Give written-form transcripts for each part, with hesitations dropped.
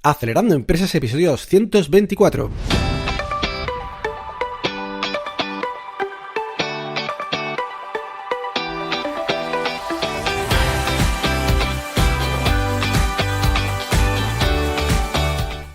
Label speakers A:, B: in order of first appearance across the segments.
A: Acelerando Empresas, episodio 224.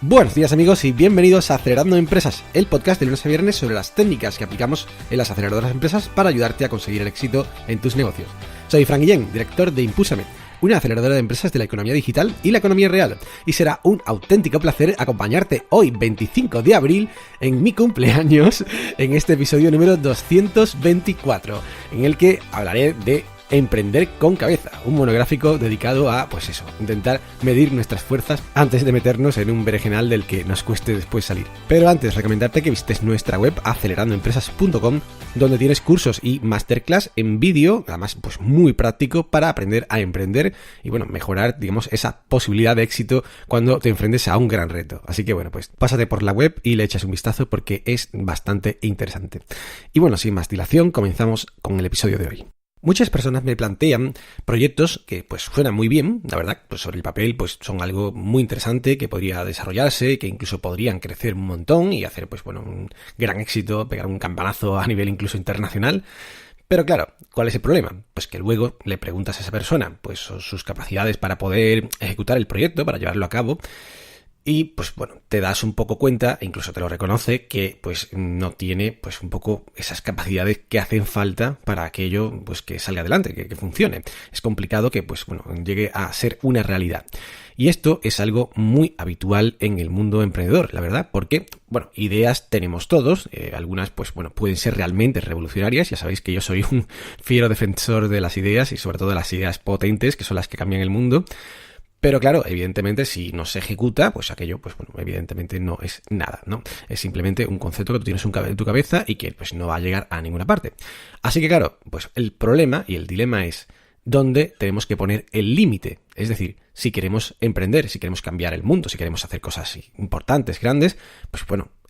A: Buenos días amigos y bienvenidos a Acelerando Empresas, el podcast de lunes a viernes sobre las técnicas que aplicamos en las aceleradoras de empresas para ayudarte a conseguir el éxito en tus negocios. Soy Frank Guillén, director de Impúlsame, una aceleradora de empresas de la economía digital y la economía real, y será un auténtico placer acompañarte hoy, 25 de abril, en mi cumpleaños, en este episodio número 224, en el que hablaré de Emprender con cabeza, un monográfico dedicado a, intentar medir nuestras fuerzas antes de meternos en un berenjenal del que nos cueste después salir. Pero antes, recomendarte que visites nuestra web acelerandoempresas.com, donde tienes cursos y masterclass en vídeo, además muy práctico para aprender a emprender y mejorar, esa posibilidad de éxito cuando te enfrentes a un gran reto. Así que pásate por la web y le echas un vistazo porque es bastante interesante. Y sin más dilación, comenzamos con el episodio de hoy. Muchas personas me plantean proyectos que suenan muy bien, la verdad, sobre el papel son algo muy interesante que podría desarrollarse, que incluso podrían crecer un montón y hacer un gran éxito, pegar un campanazo a nivel incluso internacional. Pero claro, ¿cuál es el problema? Pues que luego le preguntas a esa persona sus capacidades para poder ejecutar el proyecto, para llevarlo a cabo. Y te das un poco cuenta, e incluso te lo reconoce, que no tiene un poco esas capacidades que hacen falta para aquello que salga adelante, que funcione. Es complicado que llegue a ser una realidad. Y esto es algo muy habitual en el mundo emprendedor, la verdad, porque ideas tenemos todos, algunas pueden ser realmente revolucionarias. Ya sabéis que yo soy un fiero defensor de las ideas y sobre todo de las ideas potentes, que son las que cambian el mundo. Pero claro, evidentemente si no se ejecuta, aquello, evidentemente no es nada, ¿no? Es simplemente un concepto que tú tienes en tu cabeza y que no va a llegar a ninguna parte. Así que claro, el problema y el dilema es dónde tenemos que poner el límite. Es decir, si queremos emprender, si queremos cambiar el mundo, si queremos hacer cosas importantes, grandes,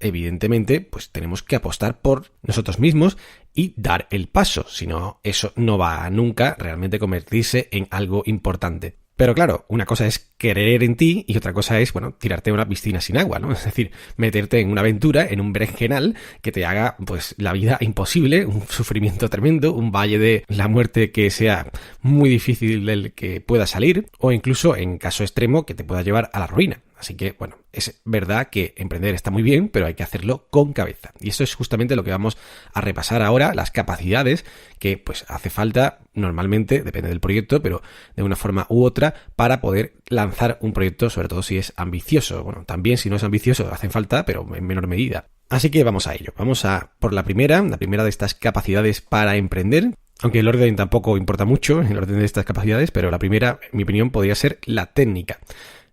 A: evidentemente, tenemos que apostar por nosotros mismos y dar el paso. Si no, eso no va a nunca realmente convertirse en algo importante. Pero claro, una cosa es creer en ti y otra cosa es, tirarte a una piscina sin agua, ¿no? Es decir, meterte en una aventura, en un berenjenal que te haga, la vida imposible, un sufrimiento tremendo, un valle de la muerte que sea muy difícil del que pueda salir, o incluso, en caso extremo, que te pueda llevar a la ruina. Así que, es verdad que emprender está muy bien, pero hay que hacerlo con cabeza. Y eso es justamente lo que vamos a repasar ahora, las capacidades que hace falta normalmente, depende del proyecto, pero de una forma u otra, para poder lanzar un proyecto, sobre todo si es ambicioso. También si no es ambicioso hacen falta, pero en menor medida. Así que vamos a ello. Vamos a por la primera de estas capacidades para emprender. Aunque el orden tampoco importa mucho, el orden de estas capacidades, pero la primera, en mi opinión, podría ser la técnica.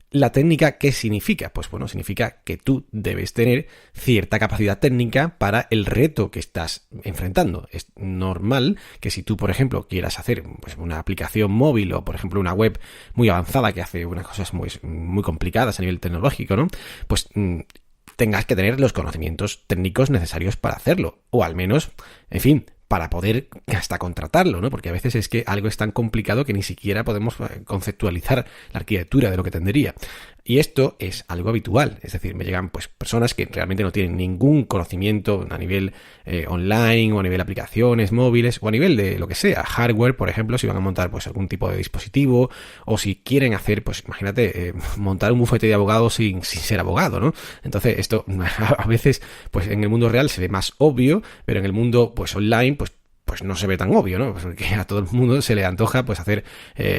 A: ¿La técnica qué significa? Significa que tú debes tener cierta capacidad técnica para el reto que estás enfrentando. Es normal que si tú, por ejemplo, quieras hacer una aplicación móvil o, por ejemplo, una web muy avanzada que hace unas cosas muy complicadas a nivel tecnológico, ¿no? Tengas que tener los conocimientos técnicos necesarios para hacerlo. O al menos, en fin, para poder hasta contratarlo, ¿no? Porque a veces es que algo es tan complicado que ni siquiera podemos conceptualizar la arquitectura de lo que tendría. Y esto es algo habitual, es decir, me llegan personas que realmente no tienen ningún conocimiento a nivel online o a nivel aplicaciones móviles o a nivel de lo que sea, hardware, por ejemplo, si van a montar algún tipo de dispositivo o si quieren hacer, imagínate, montar un bufete de abogados sin ser abogado, ¿no? Entonces esto a veces en el mundo real se ve más obvio, pero en el mundo online no se ve tan obvio, ¿no? Porque a todo el mundo se le antoja hacer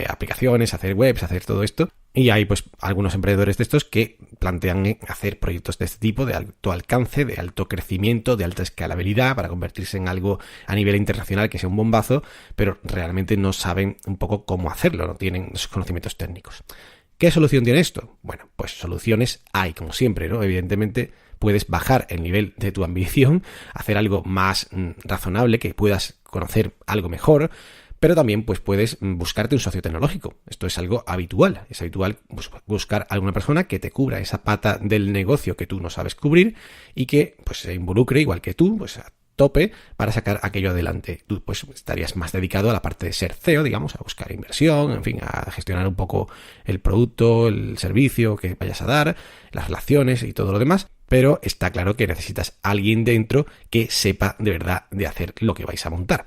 A: aplicaciones, hacer webs, hacer todo esto. Y hay algunos emprendedores de estos que plantean hacer proyectos de este tipo, de alto alcance, de alto crecimiento, de alta escalabilidad, para convertirse en algo a nivel internacional que sea un bombazo, pero realmente no saben un poco cómo hacerlo, no tienen esos conocimientos técnicos. ¿Qué solución tiene esto? Soluciones hay, como siempre, ¿no? Evidentemente puedes bajar el nivel de tu ambición, hacer algo más razonable, que puedas conocer algo mejor, pero también puedes buscarte un socio tecnológico. Esto es algo habitual. Es habitual buscar a alguna persona que te cubra esa pata del negocio que tú no sabes cubrir y que se involucre igual que tú, tope para sacar aquello adelante. Tú pues estarías más dedicado a la parte de ser CEO, digamos, a buscar inversión, en fin, a gestionar un poco el producto, el servicio que vayas a dar, las relaciones y todo lo demás. Pero está claro que necesitas a alguien dentro que sepa de verdad de hacer lo que vais a montar.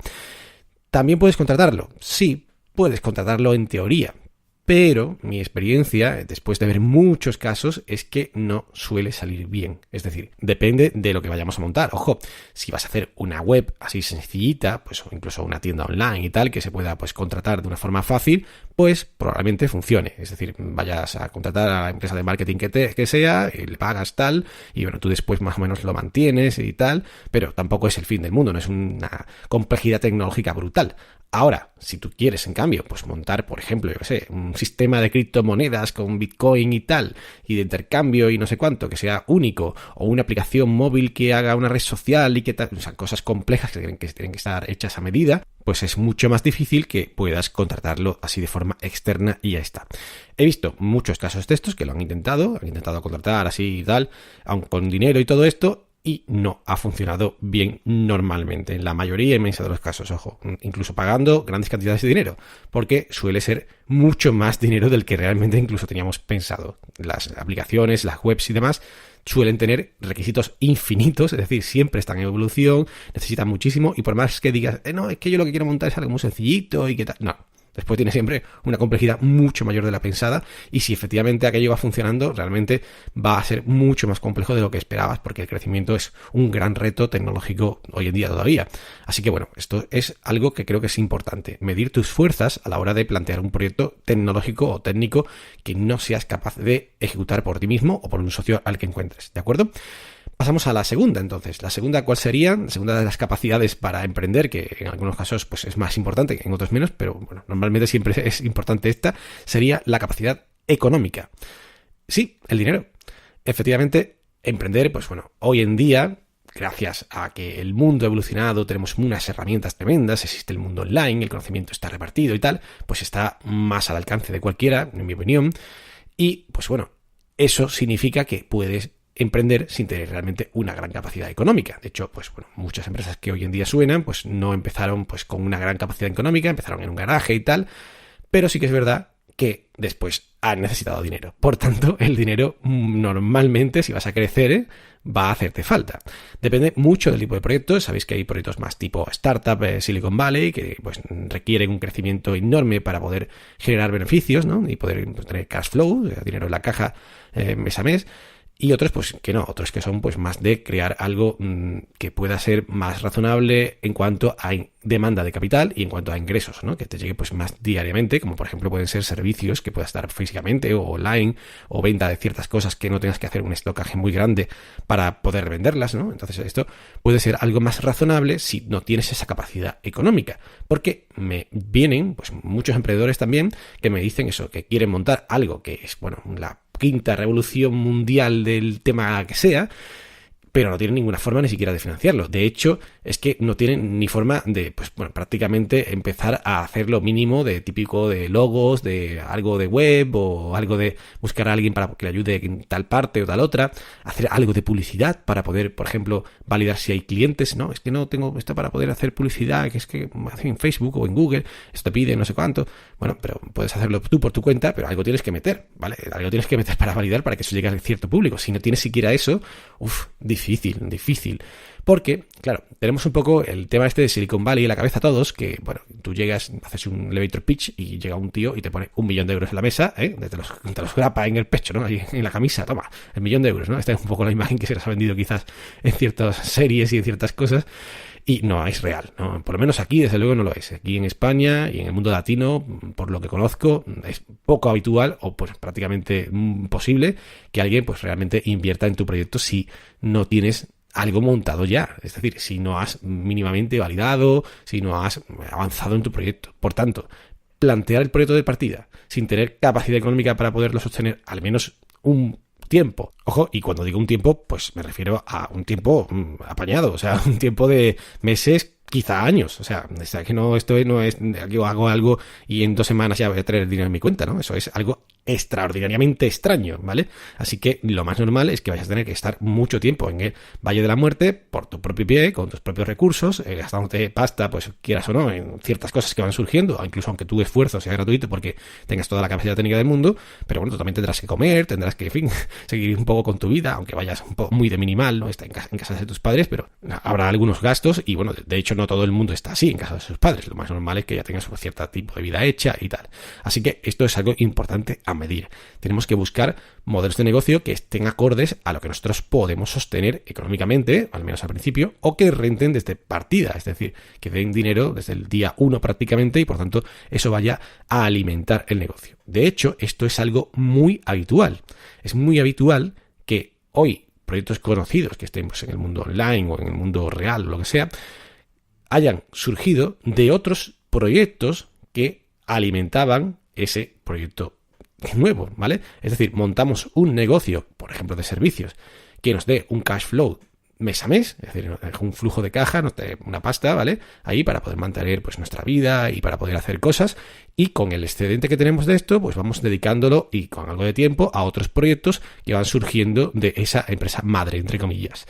A: ¿También puedes contratarlo? Sí, puedes contratarlo en teoría. Pero mi experiencia, después de ver muchos casos, es que no suele salir bien. Es decir, depende de lo que vayamos a montar. Ojo, si vas a hacer una web así sencillita, pues o incluso una tienda online y tal, que se pueda pues contratar de una forma fácil, pues probablemente funcione. Es decir, vayas a contratar a la empresa de marketing que sea, y le pagas tal, y bueno, tú después más o menos lo mantienes y tal, pero tampoco es el fin del mundo, no es una complejidad tecnológica brutal. Ahora, si tú quieres, en cambio, pues montar, por ejemplo, yo qué sé, un sistema de criptomonedas con Bitcoin y tal, y de intercambio y no sé cuánto, que sea único, o una aplicación móvil que haga una red social y que tal, o sea, cosas complejas que tienen que estar hechas a medida, pues es mucho más difícil que puedas contratarlo así de forma externa y ya está. He visto muchos casos de estos que lo han intentado contratar así y tal, aun con dinero y todo esto, y no ha funcionado bien normalmente, en la mayoría inmensa de los casos, ojo, incluso pagando grandes cantidades de dinero, porque suele ser mucho más dinero del que realmente incluso teníamos pensado. Las aplicaciones, las webs y demás suelen tener requisitos infinitos, es decir, siempre están en evolución, necesitan muchísimo, y por más que digas, no, es que yo lo que quiero montar es algo muy sencillito y que tal, no. Después tiene siempre una complejidad mucho mayor de la pensada, y si efectivamente aquello va funcionando, realmente va a ser mucho más complejo de lo que esperabas, porque el crecimiento es un gran reto tecnológico hoy en día todavía. Así que bueno, esto es algo que creo que es importante, medir tus fuerzas a la hora de plantear un proyecto tecnológico o técnico que no seas capaz de ejecutar por ti mismo o por un socio al que encuentres, ¿de acuerdo? Pasamos a la segunda, entonces. La segunda, ¿cuál sería? La segunda de las capacidades para emprender, que en algunos casos pues es más importante, que en otros menos, pero bueno, normalmente siempre es importante esta, sería la capacidad económica. Sí, el dinero. Efectivamente, emprender, pues bueno, hoy en día, gracias a que el mundo ha evolucionado, tenemos unas herramientas tremendas, existe el mundo online, el conocimiento está repartido y tal, pues está más al alcance de cualquiera, en mi opinión, y pues bueno, eso significa que puedes emprender sin tener realmente una gran capacidad económica. De hecho, pues bueno, muchas empresas que hoy en día suenan, pues no empezaron pues con una gran capacidad económica, empezaron en un garaje y tal, pero sí que es verdad que después han necesitado dinero. Por tanto, el dinero normalmente, si vas a crecer, va a hacerte falta. Depende mucho del tipo de proyectos. Sabéis que hay proyectos más tipo startup, Silicon Valley, que pues requieren un crecimiento enorme para poder generar beneficios, ¿no? Y poder pues, tener cash flow, dinero en la caja mes a mes. Y otros pues que no, otros que son pues más de crear algo que pueda ser más razonable en cuanto a demanda de capital y en cuanto a ingresos, ¿no? Que te llegue pues más diariamente, como por ejemplo pueden ser servicios que puedas dar físicamente o online, o venta de ciertas cosas que no tengas que hacer un estocaje muy grande para poder venderlas, ¿no? Entonces esto puede ser algo más razonable si no tienes esa capacidad económica, porque me vienen pues muchos emprendedores también que me dicen eso, que quieren montar algo que es, bueno, la quinta revolución mundial del tema que sea, pero no tienen ninguna forma ni siquiera de financiarlo. De hecho, es que no tienen ni forma de, pues bueno, prácticamente empezar a hacer lo mínimo de típico de logos, de algo de web o algo de buscar a alguien para que le ayude en tal parte o tal otra, hacer algo de publicidad para poder, por ejemplo, validar si hay clientes. No, es que no tengo esto para poder hacer publicidad, que es que en Facebook o en Google, esto pide no sé cuánto. Bueno, pero puedes hacerlo tú por tu cuenta, pero algo tienes que meter, ¿vale? Algo tienes que meter para validar, para que eso llegue a cierto público. Si no tienes siquiera eso, difícil. Porque, claro, tenemos un poco el tema este de Silicon Valley en la cabeza todos, que, bueno, tú llegas, haces un elevator pitch y llega un tío y te pone 1 millón de euros en la mesa, te los grapa en el pecho, ¿no? Ahí en la camisa, toma, 1 millón de euros, ¿no? Esta es un poco la imagen que se nos ha vendido quizás en ciertas series y en ciertas cosas, y no es real, ¿no? Por lo menos aquí, desde luego, no lo es. Aquí en España y en el mundo latino, por lo que conozco, es poco habitual o pues prácticamente imposible que alguien pues realmente invierta en tu proyecto si no tienes algo montado ya, es decir, si no has mínimamente validado, si no has avanzado en tu proyecto. Por tanto, plantear el proyecto de partida sin tener capacidad económica para poderlo sostener al menos un tiempo. Ojo, y cuando digo un tiempo, pues me refiero a un tiempo apañado, o sea, un tiempo de meses, quizá años. O sea, que no, esto no es que hago algo y en 2 semanas ya voy a tener el dinero en mi cuenta, ¿no? Eso es algo extraordinariamente extraño, ¿vale? Así que lo más normal es que vayas a tener que estar mucho tiempo en el Valle de la Muerte por tu propio pie, con tus propios recursos, gastándote pasta, pues quieras o no, en ciertas cosas que van surgiendo, incluso aunque tu esfuerzo sea gratuito porque tengas toda la capacidad técnica del mundo, pero bueno, tú también tendrás que comer, tendrás que, en fin, seguir un poco con tu vida, aunque vayas un poco muy de minimal, ¿no? Está en casa de tus padres, pero habrá algunos gastos y bueno, de hecho no todo el mundo está así en casa de sus padres, lo más normal es que ya tengas un cierto tipo de vida hecha y tal. Así que esto es algo importante a medir. Tenemos que buscar modelos de negocio que estén acordes a lo que nosotros podemos sostener económicamente, al menos al principio, o que renten desde partida, es decir, que den dinero desde el día 1 prácticamente y por tanto eso vaya a alimentar el negocio. De hecho, esto es algo muy habitual. Es muy habitual que hoy proyectos conocidos que estén pues, en el mundo online o en el mundo real o lo que sea, hayan surgido de otros proyectos que alimentaban ese proyecto nuevo, ¿vale? Es decir, montamos un negocio, por ejemplo, de servicios, que nos dé un cash flow mes a mes, es decir, un flujo de caja, nos dé una pasta, ¿vale? Ahí para poder mantener pues nuestra vida y para poder hacer cosas, y con el excedente que tenemos de esto, pues vamos dedicándolo y con algo de tiempo a otros proyectos que van surgiendo de esa empresa madre, entre comillas.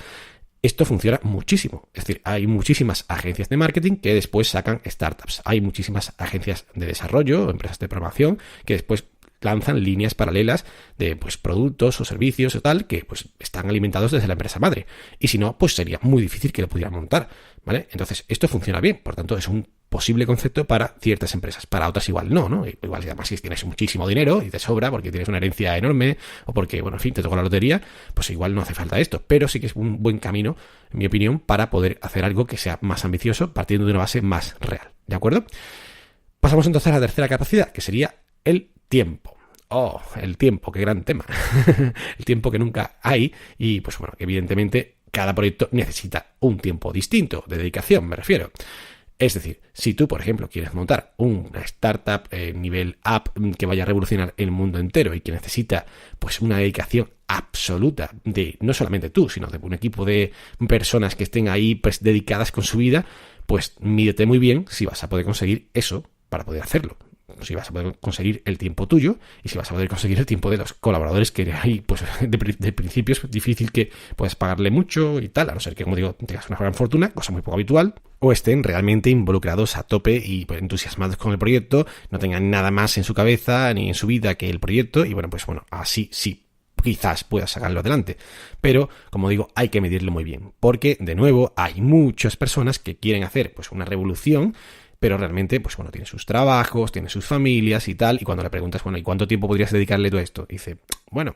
A: Esto funciona muchísimo, es decir, hay muchísimas agencias de marketing que después sacan startups, hay muchísimas agencias de desarrollo, empresas de programación que después lanzan líneas paralelas de pues productos o servicios o tal que pues están alimentados desde la empresa madre, y si no, pues sería muy difícil que lo pudieran montar, ¿vale? Entonces esto funciona bien, por tanto es un posible concepto para ciertas empresas, para otras igual no, igual además si tienes muchísimo dinero y te sobra porque tienes una herencia enorme o porque, bueno, en fin, te tocó la lotería, pues igual no hace falta esto, pero sí que es un buen camino, en mi opinión, para poder hacer algo que sea más ambicioso partiendo de una base más real, ¿de acuerdo? Pasamos entonces a la tercera capacidad, que sería el tiempo. Oh, el tiempo, qué gran tema. El tiempo que nunca hay y, pues bueno, evidentemente cada proyecto necesita un tiempo distinto de dedicación, me refiero. Es decir, si tú, por ejemplo, quieres montar una startup nivel app que vaya a revolucionar el mundo entero y que necesita pues una dedicación absoluta de no solamente tú, sino de un equipo de personas que estén ahí pues dedicadas con su vida, pues mídete muy bien si vas a poder conseguir eso para poder hacerlo. Si vas a poder conseguir el tiempo tuyo y si vas a poder conseguir el tiempo de los colaboradores, que ahí pues de principio es difícil que puedas pagarle mucho y tal, a no ser que, como digo, tengas una gran fortuna, cosa muy poco habitual, o estén realmente involucrados a tope y pues, entusiasmados con el proyecto, no tengan nada más en su cabeza ni en su vida que el proyecto, y bueno, pues bueno, así sí quizás puedas sacarlo adelante, pero como digo, hay que medirlo muy bien, porque de nuevo hay muchas personas que quieren hacer pues una revolución, pero realmente, pues bueno, tiene sus trabajos, tiene sus familias y tal, y cuando le preguntas, bueno, ¿y cuánto tiempo podrías dedicarle todo esto? Dice, bueno,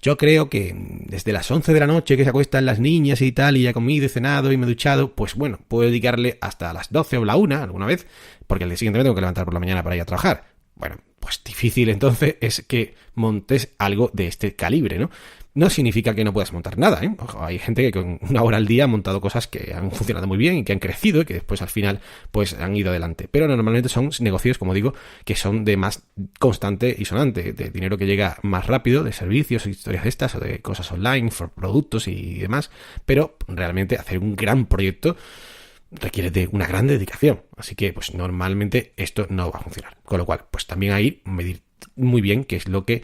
A: yo creo que desde las 11 de la noche que se acuestan las niñas y tal, y ya he comido, he cenado y me he duchado, pues bueno, puedo dedicarle hasta las 12 o la 1 alguna vez, porque al día siguiente me tengo que levantar por la mañana para ir a trabajar. Bueno, pues difícil entonces es que montes algo de este calibre, ¿no? No significa que no puedas montar nada, ¿eh? Ojo, hay gente que con una hora al día ha montado cosas que han funcionado muy bien y que han crecido y que después al final pues han ido adelante. Pero normalmente son negocios, como digo, que son de más constante y sonante, de dinero que llega más rápido, de servicios, historias de estas o de cosas online, productos y demás. Pero realmente hacer un gran proyecto requiere de una gran dedicación. Así que pues normalmente esto no va a funcionar. Con lo cual, pues también ahí medir muy bien qué es lo que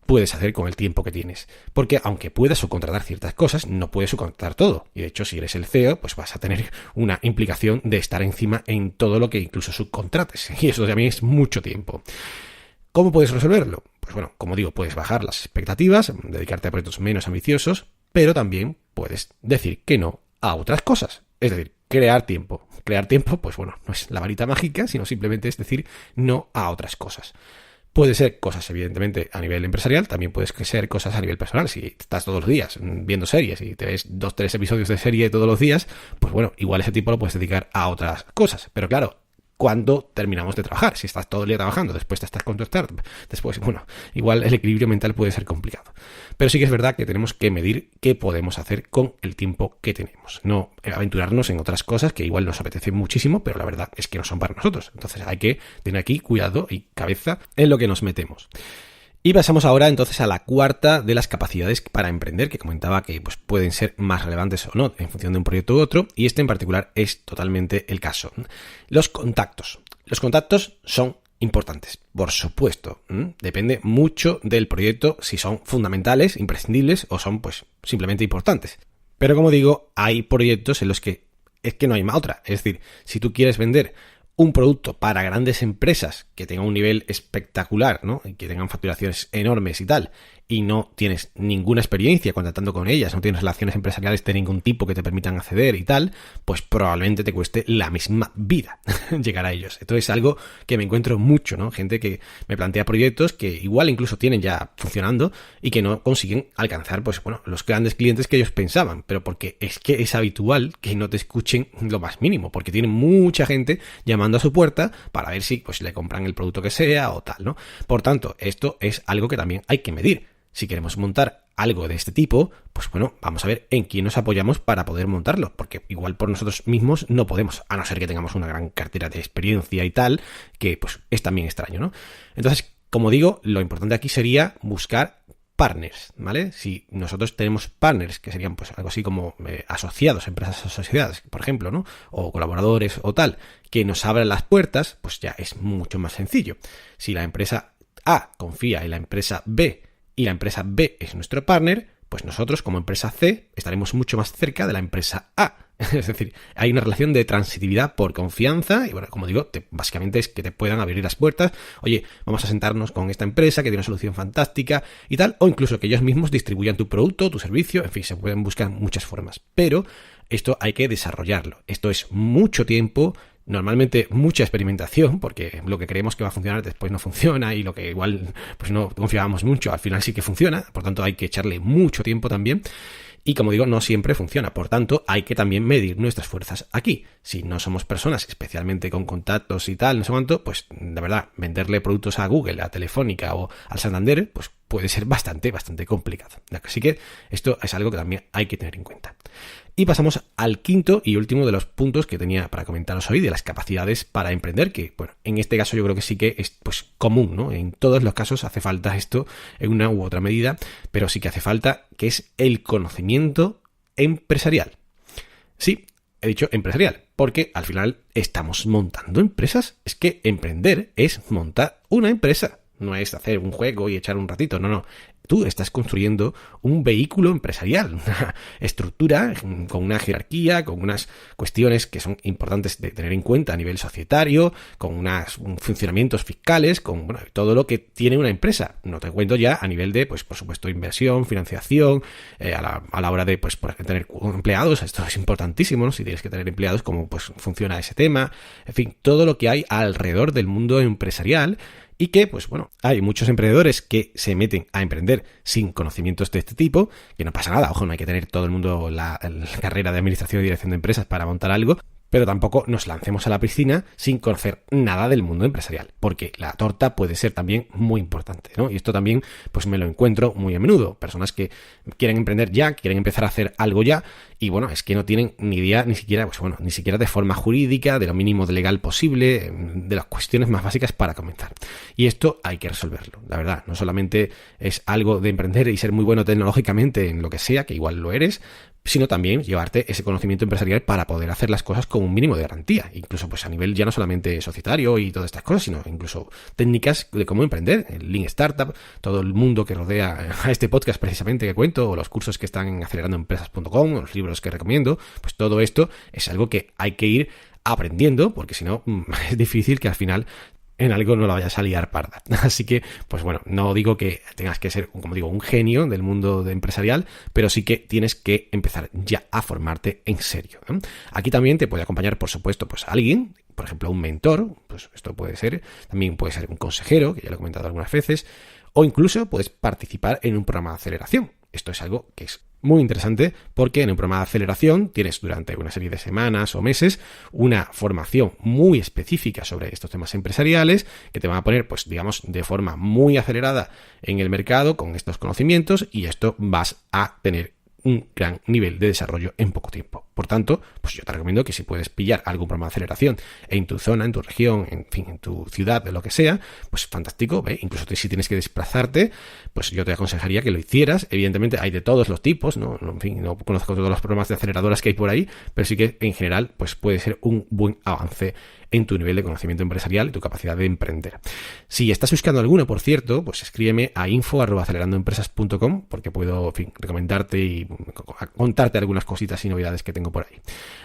A: puedes hacer con el tiempo que tienes. Porque aunque puedas subcontratar ciertas cosas, no puedes subcontratar todo. Y de hecho, si eres el CEO, pues vas a tener una implicación de estar encima en todo lo que incluso subcontrates. Y eso también es mucho tiempo. ¿Cómo puedes resolverlo? Pues bueno, como digo, puedes bajar las expectativas, dedicarte a proyectos menos ambiciosos, pero también puedes decir que no a otras cosas. Es decir, crear tiempo. Crear tiempo, pues bueno, no es la varita mágica, sino simplemente es decir no a otras cosas. Puede ser cosas, evidentemente, a nivel empresarial, también puede ser cosas a nivel personal. Si estás todos los días viendo series y te ves 2-3 episodios de serie todos los días, pues bueno, igual ese tiempo lo puedes dedicar a otras cosas. Pero claro, ¿cuándo terminamos de trabajar? Si estás todo el día trabajando, después te estás con tu startup, después, bueno, igual el equilibrio mental puede ser complicado. Pero sí que es verdad que tenemos que medir qué podemos hacer con el tiempo que tenemos. No aventurarnos en otras cosas que igual nos apetecen muchísimo, pero la verdad es que no son para nosotros. Entonces hay que tener aquí cuidado y cabeza en lo que nos metemos. Y pasamos ahora entonces a la cuarta de las capacidades para emprender, que comentaba que pues, pueden ser más relevantes o no en función de un proyecto u otro, y este en particular es totalmente el caso. Los contactos. Los contactos son importantes, por supuesto. Depende mucho del proyecto si son fundamentales, imprescindibles o son pues simplemente importantes. Pero como digo, hay proyectos en los que es que no hay más otra. Es decir, si tú quieres vender un producto para grandes empresas que tengan un nivel espectacular, ¿no? Y que tengan facturaciones enormes y tal, y no tienes ninguna experiencia contactando con ellas, no tienes relaciones empresariales de ningún tipo que te permitan acceder y tal, pues probablemente te cueste la misma vida llegar a ellos. Esto es algo que me encuentro mucho, ¿no? Gente que me plantea proyectos que igual incluso tienen ya funcionando y que no consiguen alcanzar, pues bueno, los grandes clientes que ellos pensaban, pero porque es que es habitual que no te escuchen lo más mínimo, porque tienen mucha gente llamando a su puerta para ver si pues le compran el producto que sea o tal, ¿no? Por tanto, esto es algo que también hay que medir. Si queremos montar algo de este tipo, pues bueno, vamos a ver en quién nos apoyamos para poder montarlo, porque igual por nosotros mismos no podemos, a no ser que tengamos una gran cartera de experiencia y tal, que pues es también extraño, ¿no? Entonces, como digo, lo importante aquí sería buscar partners, ¿vale? Si nosotros tenemos partners, que serían pues algo así como asociados, empresas asociadas, por ejemplo, ¿no? O colaboradores o tal, que nos abran las puertas, pues ya es mucho más sencillo. Si la empresa A confía en la empresa B y la empresa B es nuestro partner, pues nosotros como empresa C estaremos mucho más cerca de la empresa A. Es decir, hay una relación de transitividad por confianza y bueno, como digo, básicamente es que te puedan abrir las puertas. Oye, vamos a sentarnos con esta empresa que tiene una solución fantástica y tal, o incluso que ellos mismos distribuyan tu producto, tu servicio, en fin, se pueden buscar muchas formas. Pero esto hay que desarrollarlo. Esto es mucho tiempo, normalmente mucha experimentación, porque lo que creemos que va a funcionar después no funciona y lo que igual pues no confiábamos mucho, al final sí que funciona, por tanto hay que echarle mucho tiempo también. Y como digo, no siempre funciona, por tanto hay que también medir nuestras fuerzas aquí. Si no somos personas, especialmente con contactos y tal, no sé cuánto, pues de verdad, venderle productos a Google, a Telefónica o al Santander, pues puede ser bastante complicado. Así que esto es algo que también hay que tener en cuenta. Y pasamos al quinto y último de los puntos que tenía para comentaros hoy, de las capacidades para emprender, que bueno, en este caso yo creo que sí que es pues común, ¿no? En todos los casos hace falta esto en una u otra medida, pero sí que hace falta, que es el conocimiento empresarial. Sí, he dicho empresarial, porque al final estamos montando empresas. Es que emprender es montar una empresa, no es hacer un juego y echar un ratito, no. Tú estás construyendo un vehículo empresarial, una estructura con una jerarquía, con unas cuestiones que son importantes de tener en cuenta a nivel societario, con unos funcionamientos fiscales, con bueno, todo lo que tiene una empresa. No te cuento ya a nivel de, pues por supuesto, inversión, financiación, a la hora de pues por tener empleados. Esto es importantísimo, ¿no? Si tienes que tener empleados, cómo pues funciona ese tema. En fin, todo lo que hay alrededor del mundo empresarial. Y que, pues bueno, hay muchos emprendedores que se meten a emprender sin conocimientos de este tipo, que no pasa nada, ojo, no hay que tener todo el mundo la carrera de administración y dirección de empresas para montar algo, pero tampoco nos lancemos a la piscina sin conocer nada del mundo empresarial, porque la torta puede ser también muy importante, ¿no? Y esto también, pues me lo encuentro muy a menudo, personas que quieren emprender ya, quieren empezar a hacer algo ya, y bueno, es que no tienen ni idea ni siquiera de forma jurídica, de lo mínimo de legal posible, de las cuestiones más básicas para comenzar. Y esto hay que resolverlo, la verdad, no solamente es algo de emprender y ser muy bueno tecnológicamente en lo que sea, que igual lo eres, sino también llevarte ese conocimiento empresarial para poder hacer las cosas con un mínimo de garantía, incluso pues a nivel ya no solamente societario y todas estas cosas, sino incluso técnicas de cómo emprender, el Lean Startup, todo el mundo que rodea a este podcast precisamente que cuento, o los cursos que están en acelerandoempresas.com, o los libros que recomiendo, pues todo esto es algo que hay que ir aprendiendo, porque si no es difícil que al final en algo no la vayas a liar parda. Así que, pues bueno, no digo que tengas que ser, como digo, un genio del mundo empresarial, pero sí que tienes que empezar ya a formarte en serio, ¿eh? Aquí también te puede acompañar, por supuesto, pues alguien, por ejemplo, un mentor, pues esto puede ser, también puede ser un consejero, que ya lo he comentado algunas veces, o incluso puedes participar en un programa de aceleración. Esto es algo que es muy interesante porque en un programa de aceleración tienes durante una serie de semanas o meses una formación muy específica sobre estos temas empresariales que te van a poner, pues digamos, de forma muy acelerada en el mercado con estos conocimientos, y esto vas a tener un gran nivel de desarrollo en poco tiempo. Por tanto, pues yo te recomiendo que si puedes pillar algún programa de aceleración en tu zona, en tu región, en fin, en tu ciudad, de lo que sea, pues fantástico, ¿ve? Incluso si tienes que desplazarte, pues yo te aconsejaría que lo hicieras. Evidentemente hay de todos los tipos, ¿no? En fin, no conozco todos los programas de aceleradoras que hay por ahí, pero sí que en general pues puede ser un buen avance en tu nivel de conocimiento empresarial y tu capacidad de emprender. Si estás buscando alguno, por cierto, pues escríbeme a info@acelerandoempresas.com porque puedo, en fin, recomendarte y contarte algunas cositas y novedades que tengo por ahí.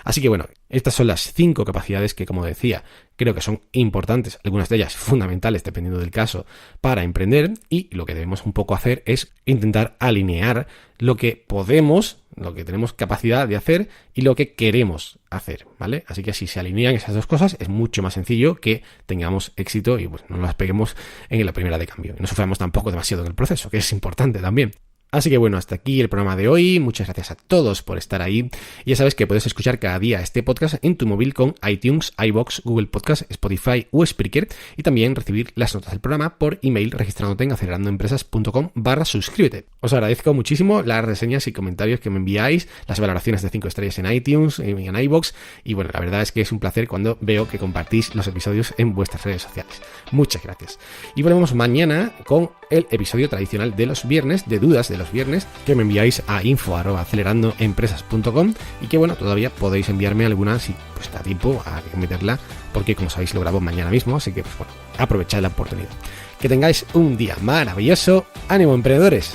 A: Así que bueno, estas son las 5 capacidades que, como decía, creo que son importantes, algunas de ellas fundamentales dependiendo del caso, para emprender, y lo que debemos un poco hacer es intentar alinear lo que podemos, lo que tenemos capacidad de hacer y lo que queremos hacer, ¿vale? Así que si se alinean esas dos cosas es mucho más sencillo que tengamos éxito y pues no nos peguemos en la primera de cambio. Y no suframos tampoco demasiado en el proceso, que es importante también. Así que bueno, hasta aquí el programa de hoy. Muchas gracias a todos por estar ahí. Y ya sabes que puedes escuchar cada día este podcast en tu móvil con iTunes, iVoox, Google Podcast, Spotify o Spreaker, y también recibir las notas del programa por email registrándote en acelerandoempresas.com/suscríbete. Os agradezco muchísimo las reseñas y comentarios que me enviáis, las valoraciones de 5 estrellas en iTunes, en iVoox, y bueno, la verdad es que es un placer cuando veo que compartís los episodios en vuestras redes sociales. Muchas gracias. Y volvemos mañana con el episodio tradicional de los viernes, de dudas de los viernes, que me enviáis a info@acelerandoempresas.com, y que bueno, todavía podéis enviarme alguna si pues da tiempo a meterla, porque como sabéis lo grabo mañana mismo, así que pues bueno, aprovechad la oportunidad. Que tengáis un día maravilloso. ¡Ánimo, emprendedores!